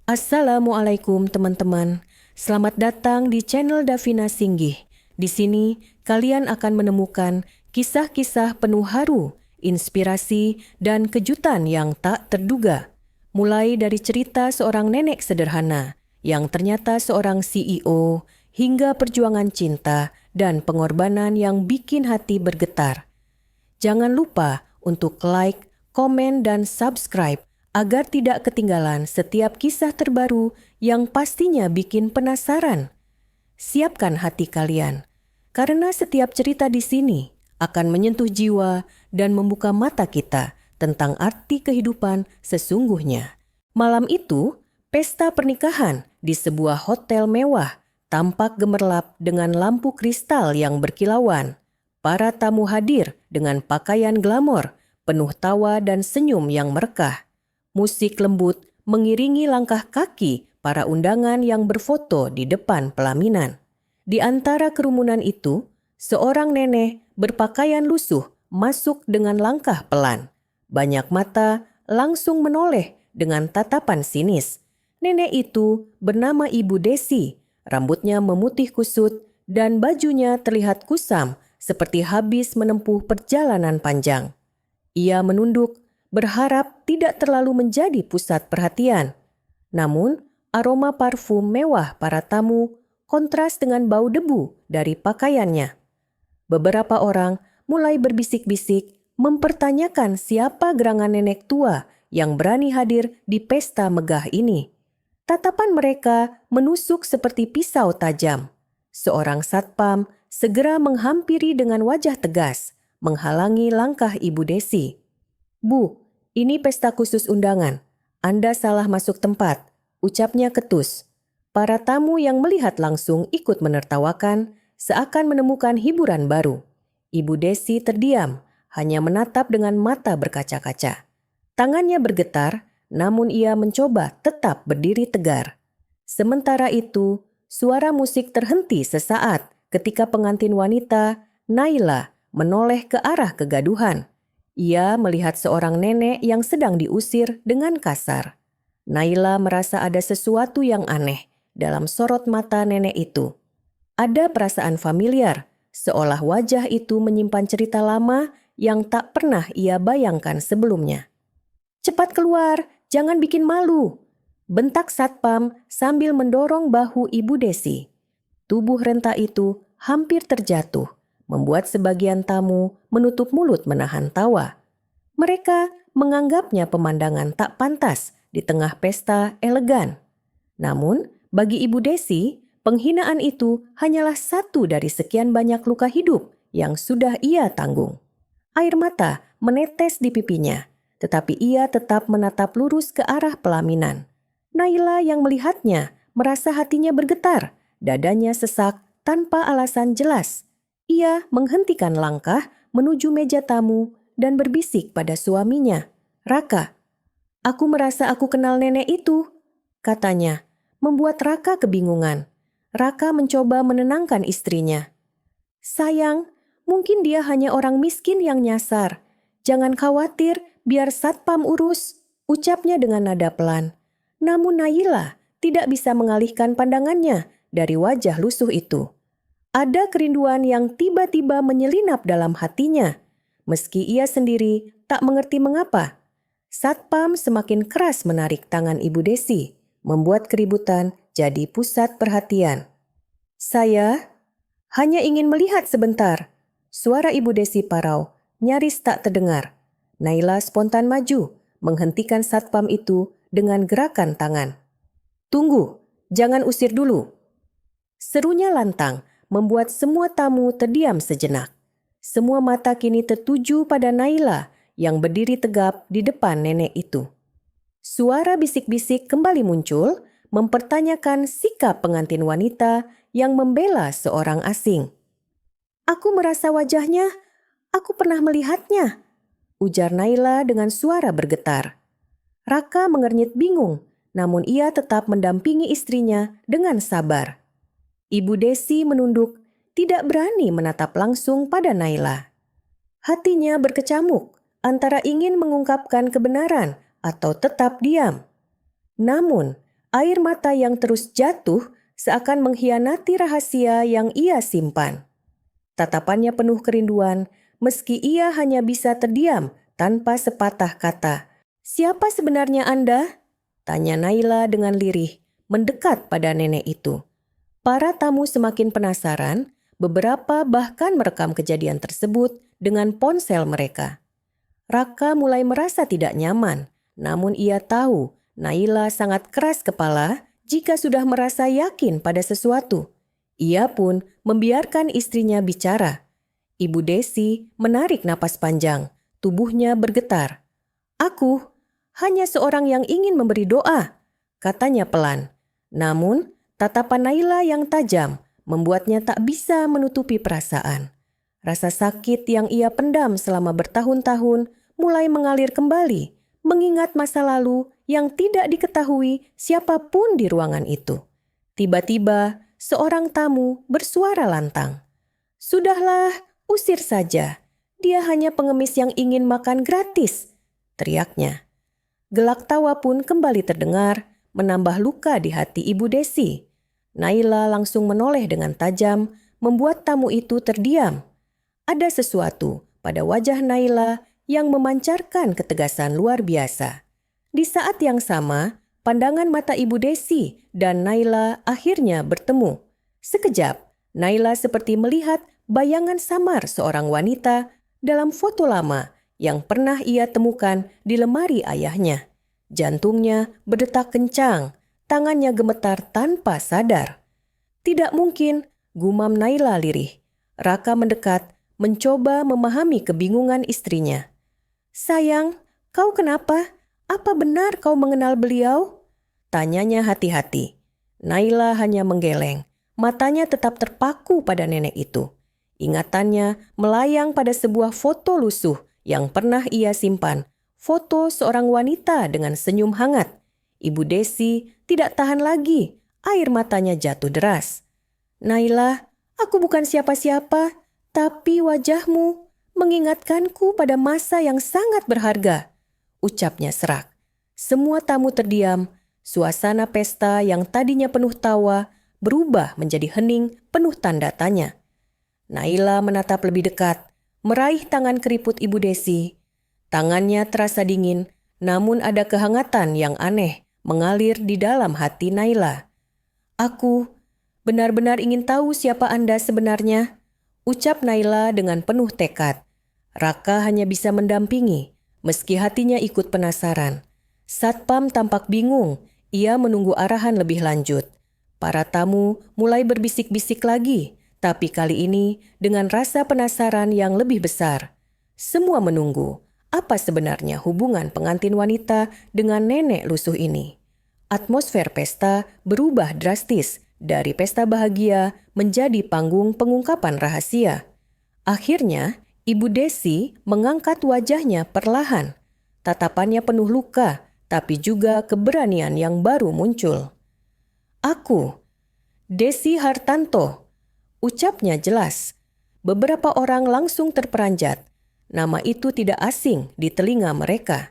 Assalamualaikum teman-teman. Selamat datang di channel Davina Singgih. Di sini kalian akan menemukan kisah-kisah penuh haru, inspirasi, dan kejutan yang tak terduga. Mulai dari cerita seorang nenek sederhana yang ternyata seorang CEO, hingga perjuangan cinta dan pengorbanan yang bikin hati bergetar. Jangan lupa untuk like, komen, dan subscribe agar tidak ketinggalan setiap kisah terbaru yang pastinya bikin penasaran. Siapkan hati kalian, karena setiap cerita di sini akan menyentuh jiwa dan membuka mata kita tentang arti kehidupan sesungguhnya. Malam itu, pesta pernikahan di sebuah hotel mewah tampak gemerlap dengan lampu kristal yang berkilauan. Para tamu hadir dengan pakaian glamor, penuh tawa dan senyum yang merekah. Musik lembut mengiringi langkah kaki para undangan yang berfoto di depan pelaminan. Di antara kerumunan itu, seorang nenek berpakaian lusuh masuk dengan langkah pelan. Banyak mata langsung menoleh dengan tatapan sinis. Nenek itu bernama Ibu Desi, rambutnya memutih kusut dan bajunya terlihat kusam seperti habis menempuh perjalanan panjang. Ia menunduk, berharap tidak terlalu menjadi pusat perhatian. Namun, aroma parfum mewah para tamu kontras dengan bau debu dari pakaiannya. Beberapa orang mulai berbisik-bisik mempertanyakan siapa gerangan nenek tua yang berani hadir di pesta megah ini. Tatapan mereka menusuk seperti pisau tajam. Seorang satpam segera menghampiri dengan wajah tegas, menghalangi langkah Ibu Desi. "Bu, ini pesta khusus undangan. Anda salah masuk tempat," ucapnya ketus. Para tamu yang melihat langsung ikut menertawakan, seakan menemukan hiburan baru. Ibu Desi terdiam, hanya menatap dengan mata berkaca-kaca. Tangannya bergetar, namun ia mencoba tetap berdiri tegar. Sementara itu, suara musik terhenti sesaat ketika pengantin wanita, Naila, menoleh ke arah kegaduhan. Ia melihat seorang nenek yang sedang diusir dengan kasar. Naila merasa ada sesuatu yang aneh dalam sorot mata nenek itu. Ada perasaan familiar, seolah wajah itu menyimpan cerita lama yang tak pernah ia bayangkan sebelumnya. "Cepat keluar, jangan bikin malu," bentak satpam sambil mendorong bahu Ibu Desi. Tubuh renta itu hampir terjatuh, membuat sebagian tamu menutup mulut menahan tawa. Mereka menganggapnya pemandangan tak pantas di tengah pesta elegan. Namun, bagi Ibu Desi, penghinaan itu hanyalah satu dari sekian banyak luka hidup yang sudah ia tanggung. Air mata menetes di pipinya, tetapi ia tetap menatap lurus ke arah pelaminan. Naila yang melihatnya merasa hatinya bergetar, dadanya sesak tanpa alasan jelas. Ia menghentikan langkah menuju meja tamu dan berbisik pada suaminya, "Raka, aku merasa aku kenal nenek itu," katanya, membuat Raka kebingungan. Raka mencoba menenangkan istrinya. "Sayang, mungkin dia hanya orang miskin yang nyasar. Jangan khawatir, biar satpam urus," ucapnya dengan nada pelan. Namun Naila tidak bisa mengalihkan pandangannya dari wajah lusuh itu. Ada kerinduan yang tiba-tiba menyelinap dalam hatinya. Meski ia sendiri tak mengerti mengapa. Satpam semakin keras menarik tangan Ibu Desi, membuat keributan jadi pusat perhatian. "Saya hanya ingin melihat sebentar," suara Ibu Desi parau, nyaris tak terdengar. Naila spontan maju, menghentikan satpam itu dengan gerakan tangan. "Tunggu, jangan usir dulu," serunya lantang, membuat semua tamu terdiam sejenak. Semua mata kini tertuju pada Naila yang berdiri tegap di depan nenek itu. Suara bisik-bisik kembali muncul, mempertanyakan sikap pengantin wanita yang membela seorang asing. "Aku merasa wajahnya, aku pernah melihatnya," ujar Naila dengan suara bergetar. Raka mengernyit bingung, namun ia tetap mendampingi istrinya dengan sabar. Ibu Desi menunduk, tidak berani menatap langsung pada Naila. Hatinya berkecamuk antara ingin mengungkapkan kebenaran atau tetap diam. Namun, air mata yang terus jatuh seakan mengkhianati rahasia yang ia simpan. Tatapannya penuh kerinduan, meski ia hanya bisa terdiam tanpa sepatah kata. "Siapa sebenarnya Anda?" tanya Naila dengan lirih, mendekat pada nenek itu. Para tamu semakin penasaran, beberapa bahkan merekam kejadian tersebut dengan ponsel mereka. Raka mulai merasa tidak nyaman, namun ia tahu Naila sangat keras kepala jika sudah merasa yakin pada sesuatu. Ia pun membiarkan istrinya bicara. Ibu Desi menarik napas panjang, tubuhnya bergetar. "Aku hanya seorang yang ingin memberi doa," katanya pelan. Namun, tatapan Naila yang tajam membuatnya tak bisa menutupi perasaan. Rasa sakit yang ia pendam selama bertahun-tahun mulai mengalir kembali, mengingat masa lalu yang tidak diketahui siapapun di ruangan itu. Tiba-tiba, seorang tamu bersuara lantang. "Sudahlah, usir saja. Dia hanya pengemis yang ingin makan gratis," teriaknya. Gelak tawa pun kembali terdengar, menambah luka di hati Ibu Desi. Naila langsung menoleh dengan tajam, membuat tamu itu terdiam. Ada sesuatu pada wajah Naila yang memancarkan ketegasan luar biasa. Di saat yang sama, pandangan mata Ibu Desi dan Naila akhirnya bertemu. Sekejap, Naila seperti melihat bayangan samar seorang wanita dalam foto lama yang pernah ia temukan di lemari ayahnya. Jantungnya berdetak kencang, tangannya gemetar tanpa sadar. "Tidak mungkin," gumam Naila lirih. Raka mendekat, mencoba memahami kebingungan istrinya. "Sayang, kau kenapa? Apa benar kau mengenal beliau?" tanyanya hati-hati. Naila hanya menggeleng, matanya tetap terpaku pada nenek itu. Ingatannya melayang pada sebuah foto lusuh yang pernah ia simpan, foto seorang wanita dengan senyum hangat. Ibu Desi tidak tahan lagi, air matanya jatuh deras. "Naila, aku bukan siapa-siapa, tapi wajahmu mengingatkanku pada masa yang sangat berharga," ucapnya serak. Semua tamu terdiam, suasana pesta yang tadinya penuh tawa berubah menjadi hening penuh tanda tanya. Naila menatap lebih dekat, meraih tangan keriput Ibu Desi. Tangannya terasa dingin, namun ada kehangatan yang aneh mengalir di dalam hati Naila. "Aku benar-benar ingin tahu siapa Anda sebenarnya," ucap Naila dengan penuh tekad. Raka hanya bisa mendampingi, meski hatinya ikut penasaran. Satpam tampak bingung, ia menunggu arahan lebih lanjut. Para tamu mulai berbisik-bisik lagi, tapi kali ini dengan rasa penasaran yang lebih besar. Semua menunggu apa sebenarnya hubungan pengantin wanita dengan nenek lusuh ini. Atmosfer pesta berubah drastis dari pesta bahagia menjadi panggung pengungkapan rahasia. Akhirnya, Ibu Desi mengangkat wajahnya perlahan. Tatapannya penuh luka, tapi juga keberanian yang baru muncul. "Aku, Desi Hartanto," ucapnya jelas. Beberapa orang langsung terperanjat. Nama itu tidak asing di telinga mereka.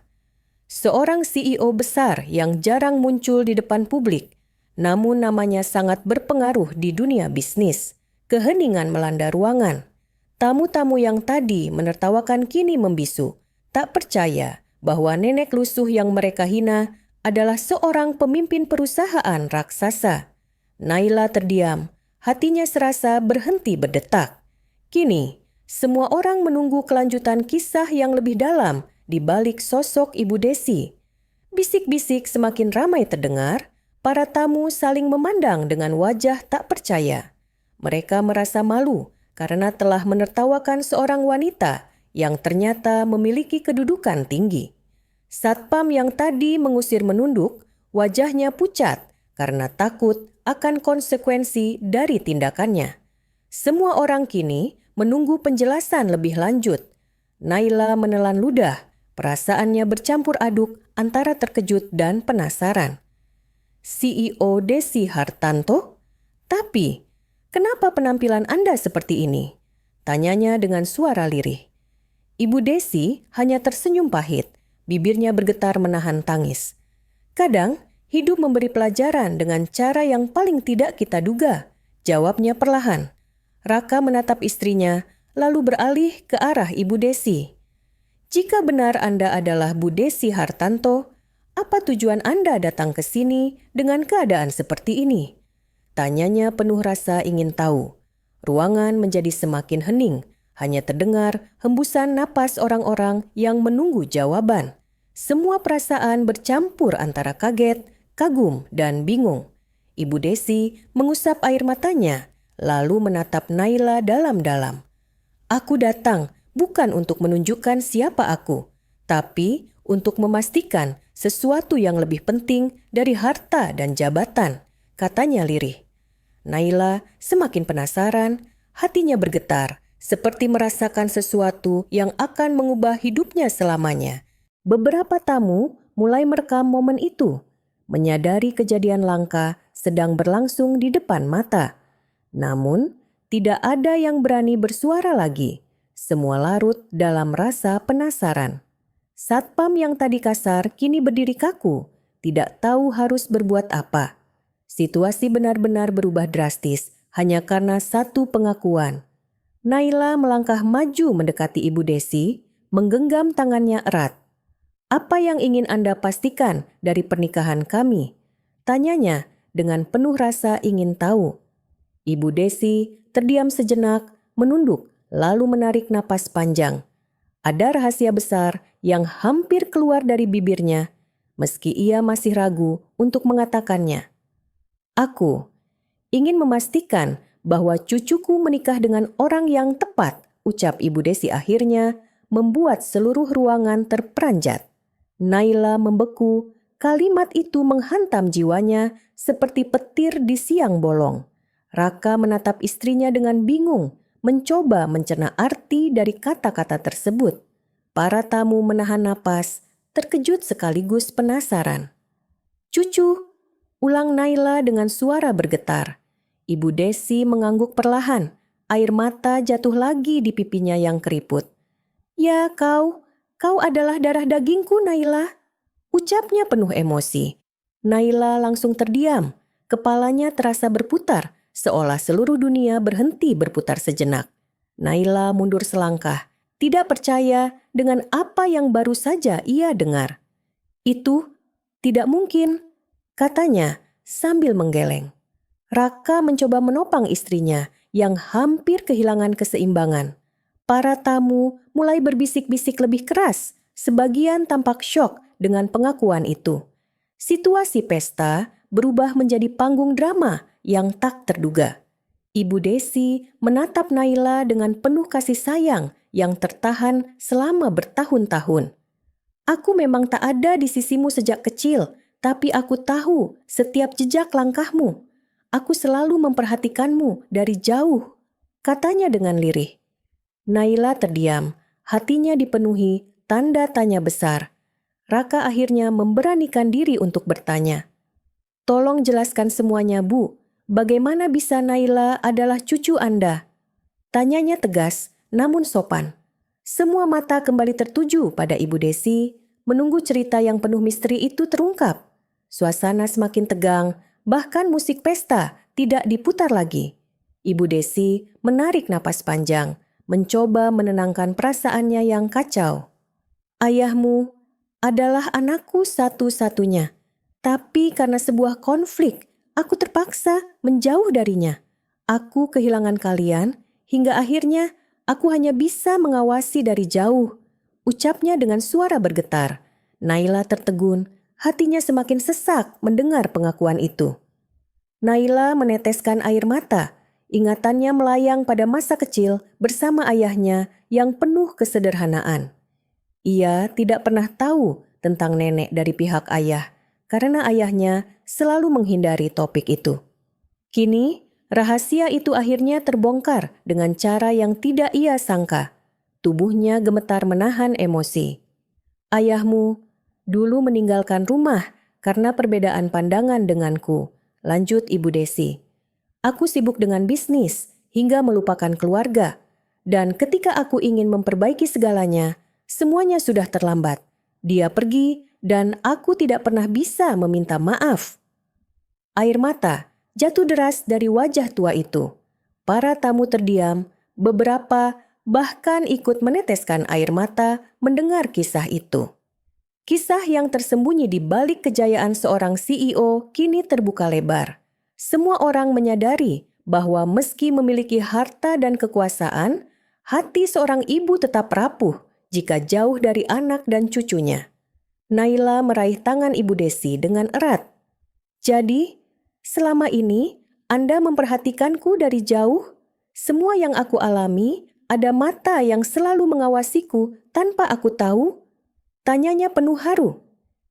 Seorang CEO besar yang jarang muncul di depan publik, namun namanya sangat berpengaruh di dunia bisnis. Keheningan melanda ruangan. Tamu-tamu yang tadi menertawakan kini membisu, tak percaya bahwa nenek lusuh yang mereka hina adalah seorang pemimpin perusahaan raksasa. Naila terdiam, hatinya serasa berhenti berdetak. Kini, semua orang menunggu kelanjutan kisah yang lebih dalam di balik sosok Ibu Desi. Bisik-bisik semakin ramai terdengar, para tamu saling memandang dengan wajah tak percaya. Mereka merasa malu karena telah menertawakan seorang wanita yang ternyata memiliki kedudukan tinggi. Satpam yang tadi mengusir menunduk, wajahnya pucat karena takut akan konsekuensi dari tindakannya. Semua orang kini menunggu penjelasan lebih lanjut. Naila menelan ludah, perasaannya bercampur aduk antara terkejut dan penasaran. "CEO Desi Hartanto? Tapi, kenapa penampilan Anda seperti ini?" tanyanya dengan suara lirih. Ibu Desi hanya tersenyum pahit, bibirnya bergetar menahan tangis. Kadang, Hidup memberi pelajaran dengan cara yang paling tidak kita duga, jawabnya perlahan. Raka menatap istrinya, lalu beralih ke arah Ibu Desi. Jika benar Anda adalah Bu Desi Hartanto, apa tujuan Anda datang ke sini dengan keadaan seperti ini? Tanyanya penuh rasa ingin tahu. Ruangan menjadi semakin hening, hanya terdengar hembusan napas orang-orang yang menunggu jawaban. Semua perasaan bercampur antara kaget, kagum, dan bingung. Ibu Desi mengusap air matanya, lalu menatap Naila dalam-dalam. Aku datang bukan untuk menunjukkan siapa aku, tapi untuk memastikan sesuatu yang lebih penting dari harta dan jabatan, katanya lirih. Naila semakin penasaran, hatinya bergetar, seperti merasakan sesuatu yang akan mengubah hidupnya selamanya. Beberapa tamu mulai merekam momen itu, menyadari kejadian langka sedang berlangsung di depan mata. Namun, tidak ada yang berani bersuara lagi. Semua larut dalam rasa penasaran. Satpam yang tadi kasar kini berdiri kaku, tidak tahu harus berbuat apa. Situasi benar-benar berubah drastis hanya karena satu pengakuan. Naila melangkah maju mendekati Ibu Desi, menggenggam tangannya erat. Apa yang ingin Anda pastikan dari pernikahan kami? Tanyanya dengan penuh rasa ingin tahu. Ibu Desi terdiam sejenak, menunduk, lalu menarik napas panjang. Ada rahasia besar yang hampir keluar dari bibirnya, meski ia masih ragu untuk mengatakannya. Aku ingin memastikan bahwa cucuku menikah dengan orang yang tepat, ucap Ibu Desi akhirnya, membuat seluruh ruangan terperanjat. Naila membeku, kalimat itu menghantam jiwanya seperti petir di siang bolong. Raka menatap istrinya dengan bingung, mencoba mencerna arti dari kata-kata tersebut. Para tamu menahan napas, terkejut sekaligus penasaran. Cucu, ulang Naila dengan suara bergetar. Ibu Desi mengangguk perlahan, air mata jatuh lagi di pipinya yang keriput. Ya kau adalah darah dagingku Naila, ucapnya penuh emosi. Naila langsung terdiam, kepalanya terasa berputar, seolah seluruh dunia berhenti berputar sejenak. Naila mundur selangkah, tidak percaya dengan apa yang baru saja ia dengar. Itu tidak mungkin, katanya sambil menggeleng. Raka mencoba menopang istrinya yang hampir kehilangan keseimbangan. Para tamu mulai berbisik-bisik lebih keras, sebagian tampak syok dengan pengakuan itu. Situasi pesta berubah menjadi panggung drama yang tak terduga. Ibu Desi menatap Naila dengan penuh kasih sayang yang tertahan selama bertahun-tahun. Aku memang tak ada di sisimu sejak kecil, tapi aku tahu setiap jejak langkahmu. Aku selalu memperhatikanmu dari jauh, katanya dengan lirih. Naila terdiam, hatinya dipenuhi tanda tanya besar. Raka akhirnya memberanikan diri untuk bertanya. Tolong jelaskan semuanya, Bu. Bagaimana bisa Naila adalah cucu Anda? Tanyanya tegas, namun sopan. Semua mata kembali tertuju pada Ibu Desi, menunggu cerita yang penuh misteri itu terungkap. Suasana semakin tegang, bahkan musik pesta tidak diputar lagi. Ibu Desi menarik napas panjang, mencoba menenangkan perasaannya yang kacau. Ayahmu adalah anakku satu-satunya, tapi karena sebuah konflik, aku terpaksa menjauh darinya. Aku kehilangan kalian, hingga akhirnya aku hanya bisa mengawasi dari jauh, ucapnya dengan suara bergetar. Naila tertegun, hatinya semakin sesak mendengar pengakuan itu. Naila meneteskan air mata. Ingatannya melayang pada masa kecil bersama ayahnya yang penuh kesederhanaan. Ia tidak pernah tahu tentang nenek dari pihak ayah, karena ayahnya selalu menghindari topik itu. Kini, rahasia itu akhirnya terbongkar dengan cara yang tidak ia sangka. Tubuhnya gemetar menahan emosi. Ayahmu dulu meninggalkan rumah karena perbedaan pandangan denganku, lanjut Ibu Desi. Aku sibuk dengan bisnis hingga melupakan keluarga. Dan ketika aku ingin memperbaiki segalanya, semuanya sudah terlambat. Dia pergi dan aku tidak pernah bisa meminta maaf." Air mata jatuh deras dari wajah tua itu. Para tamu terdiam, beberapa bahkan ikut meneteskan air mata mendengar kisah itu. Kisah yang tersembunyi di balik kejayaan seorang CEO kini terbuka lebar. Semua orang menyadari bahwa meski memiliki harta dan kekuasaan, hati seorang ibu tetap rapuh jika jauh dari anak dan cucunya. Naila meraih tangan Ibu Desi dengan erat. "Jadi, selama ini Anda memperhatikanku dari jauh? Semua yang aku alami, ada mata yang selalu mengawasiku tanpa aku tahu?" Tanyanya penuh haru.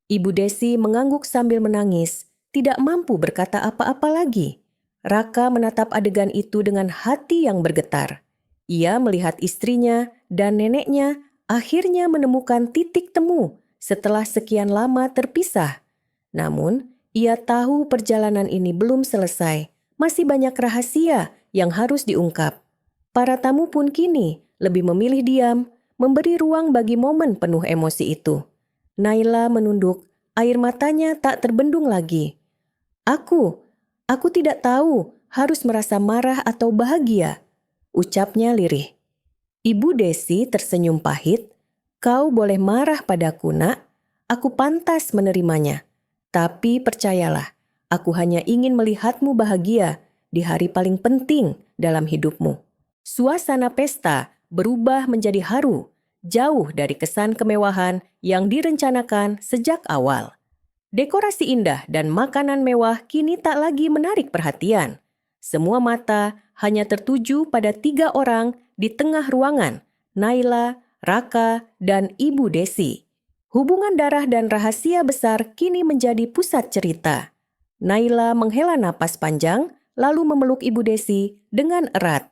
Ibu Desi mengangguk sambil menangis, tidak mampu berkata apa-apa lagi. Raka menatap adegan itu dengan hati yang bergetar. Ia melihat istrinya dan neneknya akhirnya menemukan titik temu setelah sekian lama terpisah. Namun, ia tahu perjalanan ini belum selesai. Masih banyak rahasia yang harus diungkap. Para tamu pun kini lebih memilih diam, memberi ruang bagi momen penuh emosi itu. Naila menunduk, air matanya tak terbendung lagi. Aku tidak tahu harus merasa marah atau bahagia," ucapnya lirih. Ibu Desi tersenyum pahit. "Kau boleh marah padaku, Nak. Aku pantas menerimanya. Tapi percayalah, aku hanya ingin melihatmu bahagia di hari paling penting dalam hidupmu." Suasana pesta berubah menjadi haru, jauh dari kesan kemewahan yang direncanakan sejak awal. Dekorasi indah dan makanan mewah kini tak lagi menarik perhatian. Semua mata hanya tertuju pada 3 orang di tengah ruangan, Naila, Raka, dan Ibu Desi. Hubungan darah dan rahasia besar kini menjadi pusat cerita. Naila menghela napas panjang, lalu memeluk Ibu Desi dengan erat.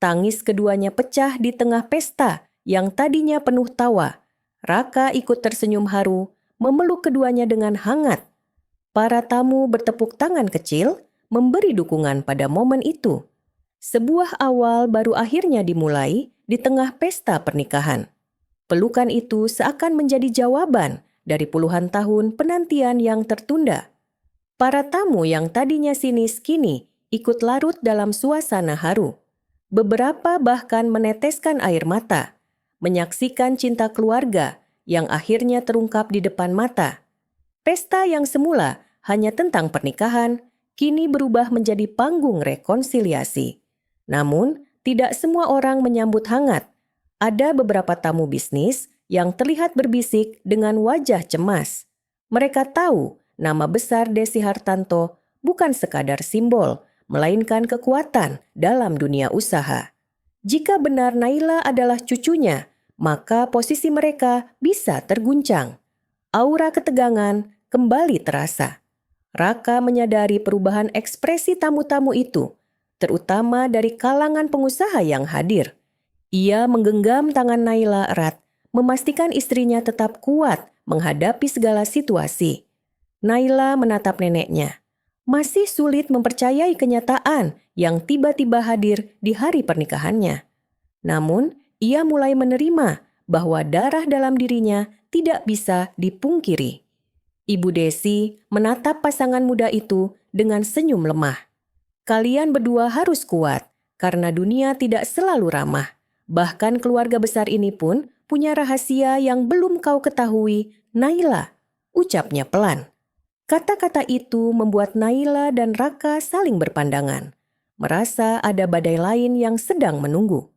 Tangis keduanya pecah di tengah pesta yang tadinya penuh tawa. Raka ikut tersenyum haru, memeluk keduanya dengan hangat. Para tamu bertepuk tangan kecil, memberi dukungan pada momen itu. Sebuah awal baru akhirnya dimulai di tengah pesta pernikahan. Pelukan itu seakan menjadi jawaban dari puluhan tahun penantian yang tertunda. Para tamu yang tadinya sinis kini ikut larut dalam suasana haru. Beberapa bahkan meneteskan air mata, menyaksikan cinta keluarga yang akhirnya terungkap di depan mata. Pesta yang semula hanya tentang pernikahan, kini berubah menjadi panggung rekonsiliasi. Namun, tidak semua orang menyambut hangat. Ada beberapa tamu bisnis yang terlihat berbisik dengan wajah cemas. Mereka tahu nama besar Desi Hartanto bukan sekadar simbol, melainkan kekuatan dalam dunia usaha. Jika benar Naila adalah cucunya, maka posisi mereka bisa terguncang. Aura ketegangan kembali terasa. Raka menyadari perubahan ekspresi tamu-tamu itu, terutama dari kalangan pengusaha yang hadir. Ia menggenggam tangan Naila erat, memastikan istrinya tetap kuat menghadapi segala situasi. Naila menatap neneknya. Masih sulit mempercayai kenyataan yang tiba-tiba hadir di hari pernikahannya. Namun, ia mulai menerima bahwa darah dalam dirinya tidak bisa dipungkiri. Ibu Desi menatap pasangan muda itu dengan senyum lemah. "Kalian berdua harus kuat, karena dunia tidak selalu ramah. Bahkan keluarga besar ini pun punya rahasia yang belum kau ketahui, Naila," ucapnya pelan. Kata-kata itu membuat Naila dan Raka saling berpandangan, merasa ada badai lain yang sedang menunggu.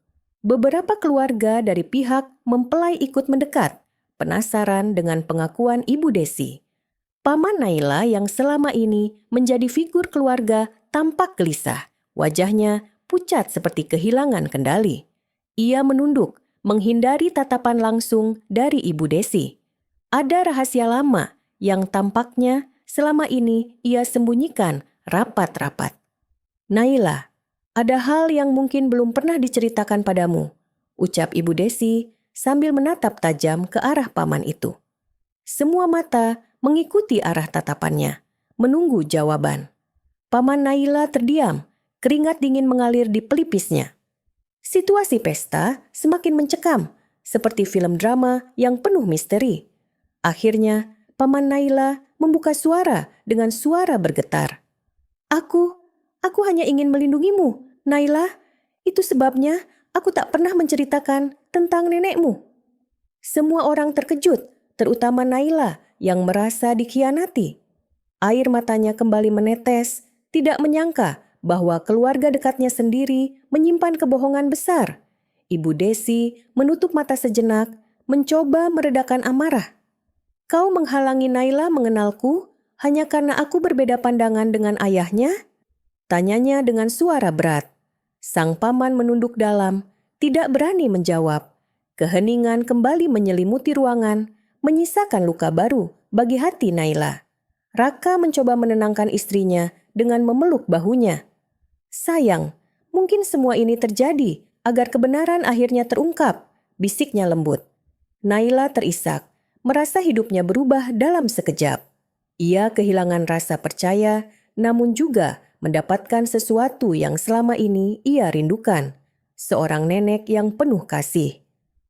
Beberapa keluarga dari pihak mempelai ikut mendekat, penasaran dengan pengakuan Ibu Desi. Paman Naila yang selama ini menjadi figur keluarga tampak gelisah, wajahnya pucat seperti kehilangan kendali. Ia menunduk, menghindari tatapan langsung dari Ibu Desi. Ada rahasia lama yang tampaknya selama ini ia sembunyikan rapat-rapat. "Naila, ada hal yang mungkin belum pernah diceritakan padamu," ucap Ibu Desi sambil menatap tajam ke arah paman itu. Semua mata mengikuti arah tatapannya, menunggu jawaban. Paman Naila terdiam, keringat dingin mengalir di pelipisnya. Situasi pesta semakin mencekam, seperti film drama yang penuh misteri. Akhirnya, Paman Naila membuka suara dengan suara bergetar. Aku hanya ingin melindungimu, Naila. Itu sebabnya aku tak pernah menceritakan tentang nenekmu. Semua orang terkejut, terutama Naila yang merasa dikhianati. Air matanya kembali menetes, tidak menyangka bahwa keluarga dekatnya sendiri menyimpan kebohongan besar. Ibu Desi menutup mata sejenak, mencoba meredakan amarah. Kau menghalangi Naila mengenalku hanya karena aku berbeda pandangan dengan ayahnya? Tanyanya dengan suara berat. Sang paman menunduk dalam, tidak berani menjawab. Keheningan kembali menyelimuti ruangan, menyisakan luka baru bagi hati Naila. Raka mencoba menenangkan istrinya dengan memeluk bahunya. Sayang, mungkin semua ini terjadi agar kebenaran akhirnya terungkap, bisiknya lembut. Naila terisak, merasa hidupnya berubah dalam sekejap. Ia kehilangan rasa percaya, namun juga mendapatkan sesuatu yang selama ini ia rindukan, seorang nenek yang penuh kasih.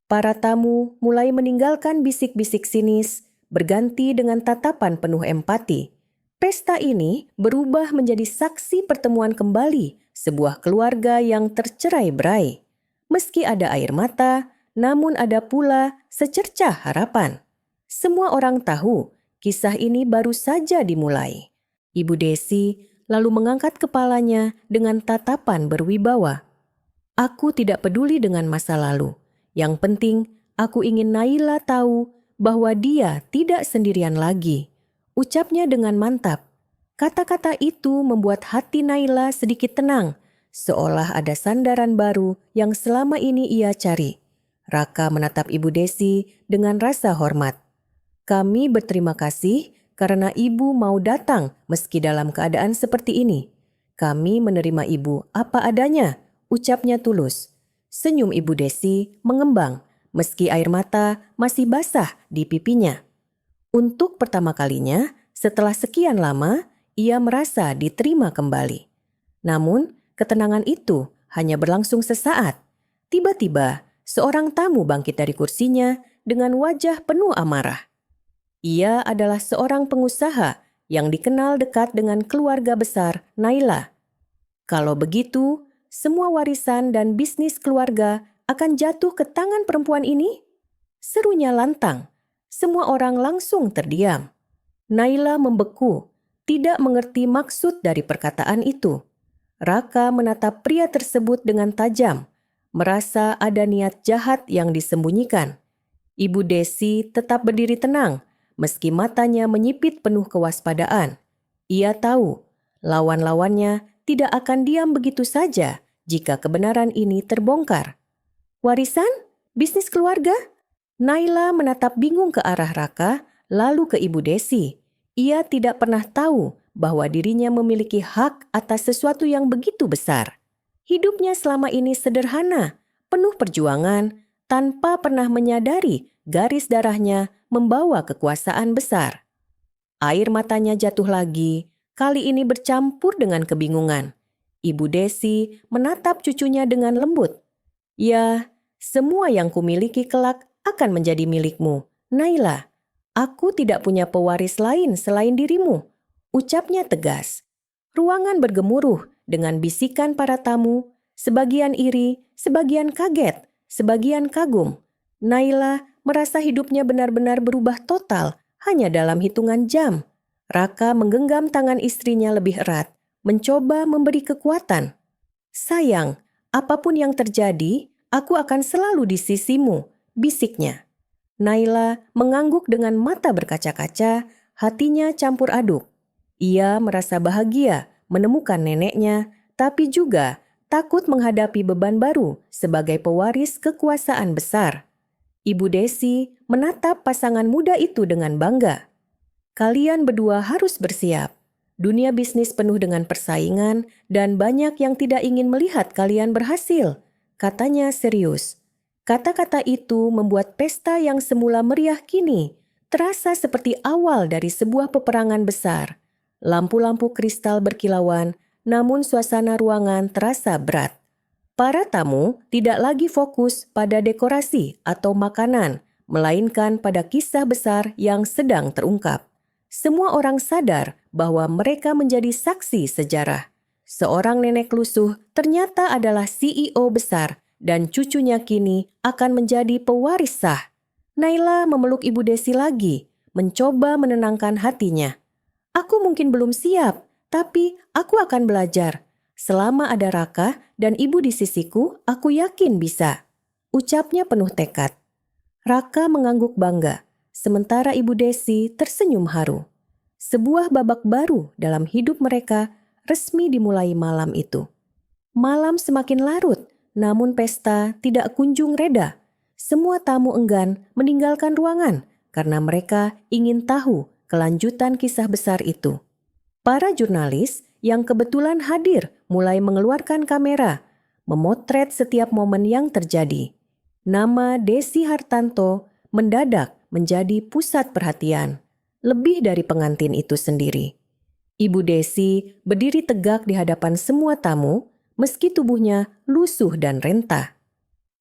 Para tamu mulai meninggalkan bisik-bisik sinis, berganti dengan tatapan penuh empati. Pesta ini berubah menjadi saksi pertemuan kembali sebuah keluarga yang tercerai-berai. Meski ada air mata, namun ada pula secercah harapan. Semua orang tahu kisah ini baru saja dimulai. Ibu Desi lalu mengangkat kepalanya dengan tatapan berwibawa. Aku tidak peduli dengan masa lalu. Yang penting, aku ingin Naila tahu bahwa dia tidak sendirian lagi. Ucapnya dengan mantap. Kata-kata itu membuat hati Naila sedikit tenang, seolah ada sandaran baru yang selama ini ia cari. Raka menatap Ibu Desi dengan rasa hormat. Kami berterima kasih karena ibu mau datang meski dalam keadaan seperti ini. Kami menerima ibu apa adanya, ucapnya tulus. Senyum Ibu Desi mengembang meski air mata masih basah di pipinya. Untuk pertama kalinya, setelah sekian lama, ia merasa diterima kembali. Namun, ketenangan itu hanya berlangsung sesaat. Tiba-tiba, seorang tamu bangkit dari kursinya dengan wajah penuh amarah. Ia adalah seorang pengusaha yang dikenal dekat dengan keluarga besar Naila. Kalau begitu, semua warisan dan bisnis keluarga akan jatuh ke tangan perempuan ini? Serunya lantang. Semua orang langsung terdiam. Naila membeku, tidak mengerti maksud dari perkataan itu. Raka menatap pria tersebut dengan tajam, merasa ada niat jahat yang disembunyikan. Ibu Desi tetap berdiri tenang, meski matanya menyipit penuh kewaspadaan. Ia tahu lawan-lawannya tidak akan diam begitu saja jika kebenaran ini terbongkar. Warisan? Bisnis keluarga? Naila menatap bingung ke arah Raka, lalu ke Ibu Desi. Ia tidak pernah tahu bahwa dirinya memiliki hak atas sesuatu yang begitu besar. Hidupnya selama ini sederhana, penuh perjuangan, tanpa pernah menyadari garis darahnya membawa kekuasaan besar. Air matanya jatuh lagi, kali ini bercampur dengan kebingungan. Ibu Desi menatap cucunya dengan lembut. Ya, semua yang kumiliki kelak akan menjadi milikmu, Naila. Aku tidak punya pewaris lain selain dirimu, ucapnya tegas. Ruangan bergemuruh dengan bisikan para tamu, sebagian iri, sebagian kaget, sebagian kagum. Naila merasa hidupnya benar-benar berubah total hanya dalam hitungan jam. Raka menggenggam tangan istrinya lebih erat, mencoba memberi kekuatan. Sayang, apapun yang terjadi, aku akan selalu di sisimu, bisiknya. Naila mengangguk dengan mata berkaca-kaca, hatinya campur aduk. Ia merasa bahagia menemukan neneknya, tapi juga takut menghadapi beban baru sebagai pewaris kekuasaan besar. Ibu Desi menatap pasangan muda itu dengan bangga. Kalian berdua harus bersiap. Dunia bisnis penuh dengan persaingan dan banyak yang tidak ingin melihat kalian berhasil, katanya serius. Kata-kata itu membuat pesta yang semula meriah kini terasa seperti awal dari sebuah peperangan besar. Lampu-lampu kristal berkilauan, namun suasana ruangan terasa berat. Para tamu tidak lagi fokus pada dekorasi atau makanan, melainkan pada kisah besar yang sedang terungkap. Semua orang sadar bahwa mereka menjadi saksi sejarah. Seorang nenek lusuh ternyata adalah CEO besar dan cucunya kini akan menjadi pewaris sah. Naila memeluk Ibu Desi lagi, mencoba menenangkan hatinya. Aku mungkin belum siap, tapi aku akan belajar. Selama ada Raka dan ibu di sisiku, aku yakin bisa. Ucapnya penuh tekad. Raka mengangguk bangga, sementara Ibu Desi tersenyum haru. Sebuah babak baru dalam hidup mereka resmi dimulai malam itu. Malam semakin larut, namun pesta tidak kunjung reda. Semua tamu enggan meninggalkan ruangan karena mereka ingin tahu kelanjutan kisah besar itu. Para jurnalis yang kebetulan hadir mulai mengeluarkan kamera, memotret setiap momen yang terjadi. Nama Desi Hartanto mendadak menjadi pusat perhatian, lebih dari pengantin itu sendiri. Ibu Desi berdiri tegak di hadapan semua tamu, meski tubuhnya lusuh dan renta.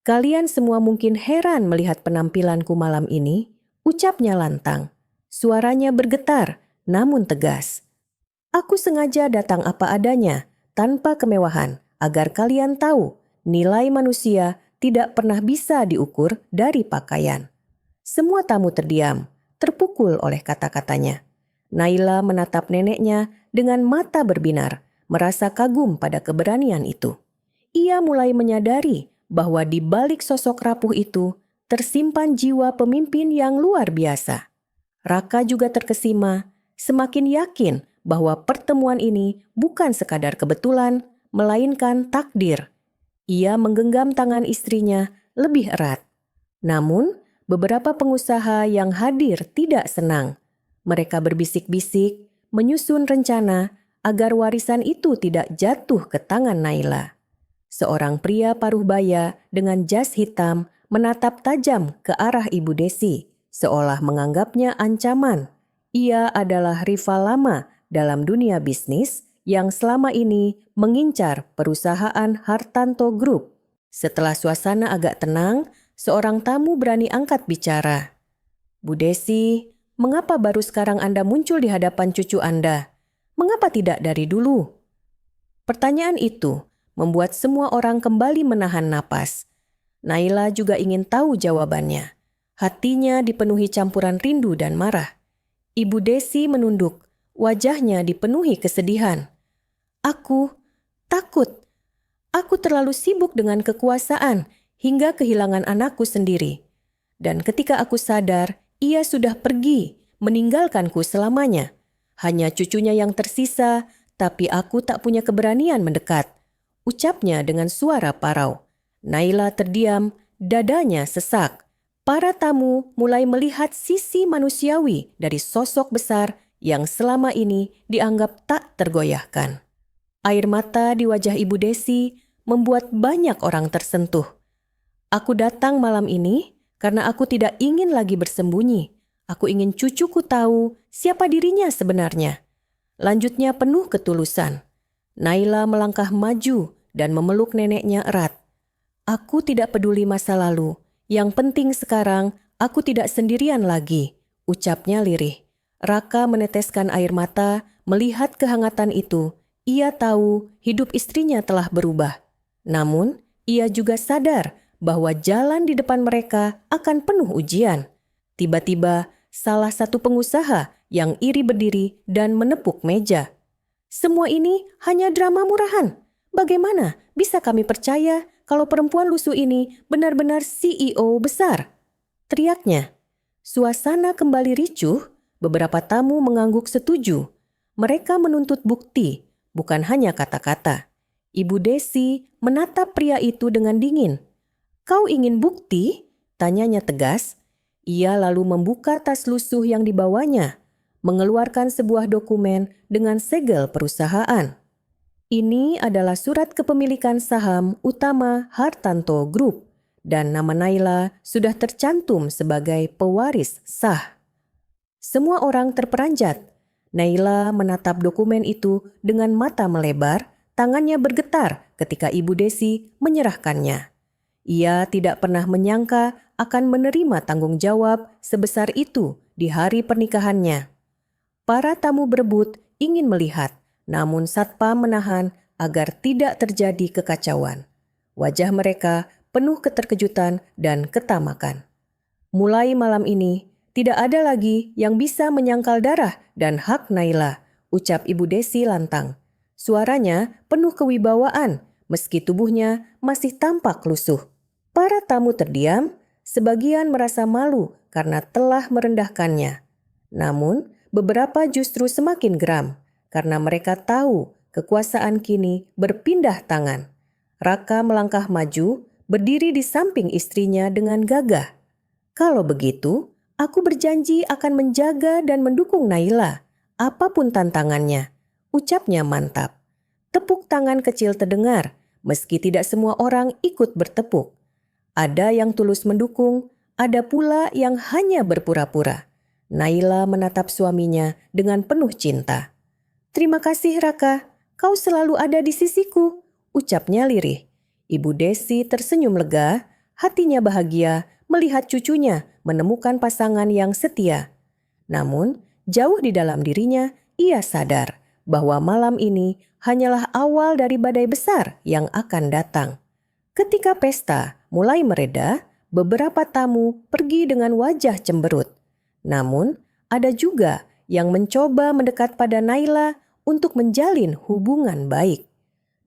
Kalian semua mungkin heran melihat penampilanku malam ini, ucapnya lantang. Suaranya bergetar, namun tegas. Aku sengaja datang apa adanya, tanpa kemewahan, agar kalian tahu nilai manusia tidak pernah bisa diukur dari pakaian. Semua tamu terdiam, terpukul oleh kata-katanya. Naila menatap neneknya dengan mata berbinar, merasa kagum pada keberanian itu. Ia mulai menyadari bahwa di balik sosok rapuh itu tersimpan jiwa pemimpin yang luar biasa. Raka juga terkesima, semakin yakin bahwa pertemuan ini bukan sekadar kebetulan, melainkan takdir. Ia menggenggam tangan istrinya lebih erat. Namun, beberapa pengusaha yang hadir tidak senang. Mereka berbisik-bisik, menyusun rencana agar warisan itu tidak jatuh ke tangan Naila. Seorang pria paruh baya dengan jas hitam menatap tajam ke arah Ibu Desi, seolah menganggapnya ancaman. Ia adalah rival lama dalam dunia bisnis yang selama ini mengincar perusahaan Hartanto Group. Setelah suasana agak tenang, seorang tamu berani angkat bicara. Bu Desi, mengapa baru sekarang Anda muncul di hadapan cucu Anda? Mengapa tidak dari dulu? Pertanyaan itu membuat semua orang kembali menahan napas. Naila juga ingin tahu jawabannya. Hatinya dipenuhi campuran rindu dan marah. Ibu Desi menunduk, wajahnya dipenuhi kesedihan. Aku takut. Aku terlalu sibuk dengan kekuasaan hingga kehilangan anakku sendiri. Dan ketika aku sadar, ia sudah pergi, meninggalkanku selamanya. Hanya cucunya yang tersisa, tapi aku tak punya keberanian mendekat. Ucapnya dengan suara parau. Naila terdiam, dadanya sesak. Para tamu mulai melihat sisi manusiawi dari sosok besar yang selama ini dianggap tak tergoyahkan. Air mata di wajah Ibu Desi membuat banyak orang tersentuh. Aku datang malam ini karena aku tidak ingin lagi bersembunyi. Aku ingin cucuku tahu siapa dirinya sebenarnya. Lanjutnya penuh ketulusan. Naila melangkah maju dan memeluk neneknya erat. Aku tidak peduli masa lalu. Yang penting sekarang aku tidak sendirian lagi, ucapnya lirih. Raka meneteskan air mata melihat kehangatan itu. Ia tahu hidup istrinya telah berubah. Namun, ia juga sadar bahwa jalan di depan mereka akan penuh ujian. Tiba-tiba, salah satu pengusaha yang iri berdiri dan menepuk meja. Semua ini hanya drama murahan. Bagaimana bisa kami percaya kalau perempuan lusuh ini benar-benar CEO besar? Teriaknya. Suasana kembali ricuh, beberapa tamu mengangguk setuju. Mereka menuntut bukti, bukan hanya kata-kata. Ibu Desi menatap pria itu dengan dingin. Kau ingin bukti? Tanyanya tegas. Ia lalu membuka tas lusuh yang dibawanya, mengeluarkan sebuah dokumen dengan segel perusahaan. Ini adalah surat kepemilikan saham utama Hartanto Group dan nama Naila sudah tercantum sebagai pewaris sah. Semua orang terperanjat. Naila menatap dokumen itu dengan mata melebar, tangannya bergetar ketika Ibu Desi menyerahkannya. Ia tidak pernah menyangka akan menerima tanggung jawab sebesar itu di hari pernikahannya. Para tamu berebut ingin melihat, namun satpam menahan agar tidak terjadi kekacauan. Wajah mereka penuh keterkejutan dan ketamakan. Mulai malam ini, tidak ada lagi yang bisa menyangkal darah dan hak Naila, ucap Ibu Desi lantang. Suaranya penuh kewibawaan, meski tubuhnya masih tampak lusuh. Para tamu terdiam, sebagian merasa malu karena telah merendahkannya. Namun, beberapa justru semakin geram karena mereka tahu kekuasaan kini berpindah tangan. Raka melangkah maju, berdiri di samping istrinya dengan gagah. Kalau begitu, aku berjanji akan menjaga dan mendukung Naila, apapun tantangannya, ucapnya mantap. Tepuk tangan kecil terdengar, meski tidak semua orang ikut bertepuk. Ada yang tulus mendukung, ada pula yang hanya berpura-pura. Naila menatap suaminya dengan penuh cinta. "Terima kasih Raka, kau selalu ada di sisiku," ucapnya lirih. Ibu Desi tersenyum lega, hatinya bahagia melihat cucunya menemukan pasangan yang setia. Namun, jauh di dalam dirinya, ia sadar bahwa malam ini hanyalah awal dari badai besar yang akan datang. Ketika pesta mulai mereda, beberapa tamu pergi dengan wajah cemberut. Namun, ada juga yang mencoba mendekat pada Naila untuk menjalin hubungan baik.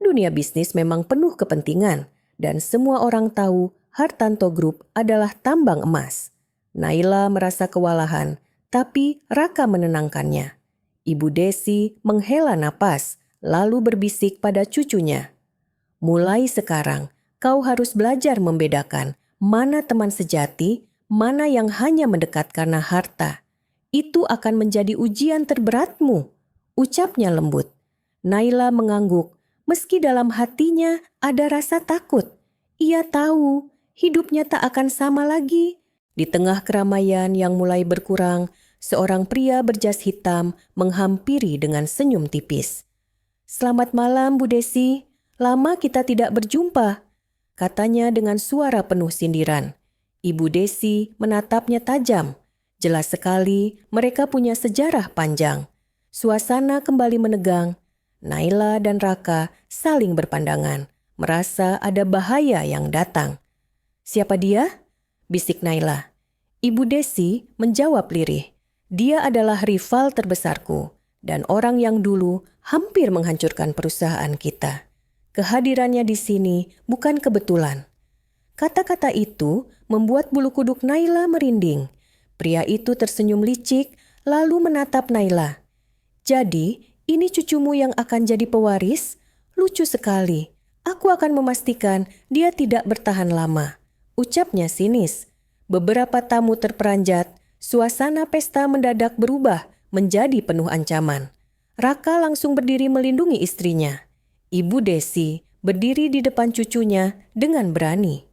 Dunia bisnis memang penuh kepentingan, dan semua orang tahu Hartanto Group adalah tambang emas. Naila merasa kewalahan, tapi Raka menenangkannya. Ibu Desi menghela napas, lalu berbisik pada cucunya. "Mulai sekarang, kau harus belajar membedakan mana teman sejati, mana yang hanya mendekat karena harta. Itu akan menjadi ujian terberatmu," ucapnya lembut. Naila mengangguk, meski dalam hatinya ada rasa takut. Ia tahu hidupnya tak akan sama lagi. Di tengah keramaian yang mulai berkurang, seorang pria berjas hitam menghampiri dengan senyum tipis. "Selamat malam, Bu Desi. Lama kita tidak berjumpa," katanya dengan suara penuh sindiran. Ibu Desi menatapnya tajam. Jelas sekali mereka punya sejarah panjang. Suasana kembali menegang. Naila dan Raka saling berpandangan, merasa ada bahaya yang datang. "Siapa dia?" bisik Naila. Ibu Desi menjawab lirih. "Dia adalah rival terbesarku dan orang yang dulu hampir menghancurkan perusahaan kita. Kehadirannya di sini bukan kebetulan." Kata-kata itu membuat bulu kuduk Naila merinding. Pria itu tersenyum licik lalu menatap Naila. "Jadi, ini cucumu yang akan jadi pewaris? Lucu sekali. Aku akan memastikan dia tidak bertahan lama," ucapnya sinis. Beberapa tamu terperanjat, suasana pesta mendadak berubah menjadi penuh ancaman. Raka langsung berdiri melindungi istrinya. Ibu Desi berdiri di depan cucunya dengan berani.